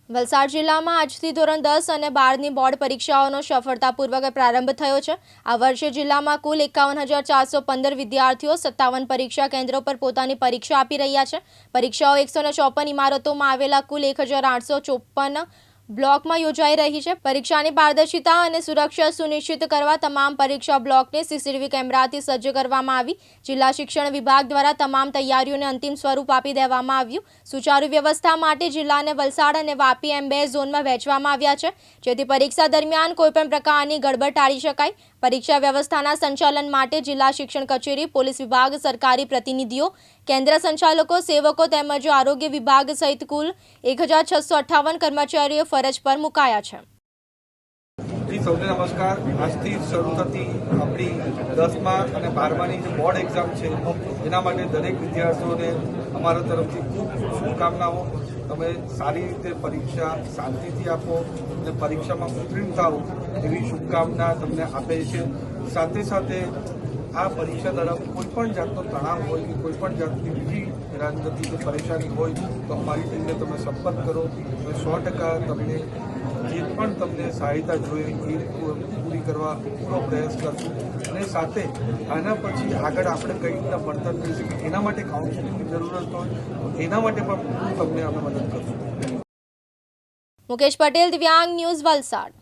વલસાડ જિલ્લામાં આજથી ધોરણ 10 અને 12ની બોર્ડ પરીક્ષાઓનો સફળતાપૂર્વક પ્રારંભ થયો છે। આ વર્ષે જિલ્લામાં કુલ 51,415 વિદ્યાર્થીઓ 57 પરીક્ષા કેન્દ્રો પર પોતાની પરીક્ષા આપી રહ્યા છે। પરીક્ષાઓ 154 ઇમારતોમાં આવેલા કુલ 1,854 બ્લોકમાં યોજાઈ રહી છે। પરીક્ષાની પારદર્શિતા અને સુરક્ષા સુનિશ્ચિત કરવા તમામ પરીક્ષા બ્લોકને સીસીટીવી કેમેરાથી સજ્જ કરવામાં આવી। જિલ્લા શિક્ષણ વિભાગ દ્વારા તમામ તૈયારીઓને અંતિમ સ્વરૂપ આપી દેવામાં આવ્યું। સુચારુ વ્યવસ્થા માટે જિલ્લાને વલસાડ અને વાપી એમ 2 ઝોનમાં વહેંચવામાં આવ્યા છે, જેથી પરીક્ષા દરમિયાન કોઈપણ પ્રકારની ગડબડ ટાળી શકાય। પરીક્ષા વ્યવસ્થાના સંચાલન માટે જિલ્લા શિક્ષણ કચેરી, પોલીસ વિભાગ, સરકારી પ્રતિનિધિઓ, કેન્દ્ર સંચાલકો, સેવકો તેમજ આરોગ્ય વિભાગ સહિત કુલ 1,658 કર્મચારીઓ ફરજ પર મુકાયા છે। જી સૌને નમસ્કાર। આજથી શરૂ થતી આપણી 10મા અને 12માની જે બોર્ડ એક્ઝામ છે એના માટે દરેક વિદ્યાર્થીઓને અમારા તરફથી ખૂબ શુભકામનાઓ। તમે સારી રીતે પરીક્ષા શાંતિથી આપો અને પરીક્ષામાં ઉત્તીર્ણ થાઓ એવી શુભકામના તમને આપે છે। સાથે સાથે આ પરીક્ષા દરમિયાન કોઈપણ જાતનો તણાવ હોય કે કોઈપણ જાતની બીજી હેરાનગતિ કે પરેશાની હોય તો અમારી ટીમને તમે સંપર્ક કરો। 100% તમને જે પણ તમને સહાયતા જોઈએ એ પૂરી કરવા પૂરો પ્રયાસ કરશું। અને સાથે આના પછી આગળ આપણે કઈ રીતના ભણતર કરી શકીએ એના માટે કાઉન્સિલિંગની જરૂરત હોય તો એના માટે પણ તમને અમે મદદ કરશું। મુકેશ પટેલ, દિવ્યાંગ ન્યૂઝ, વલસાડ।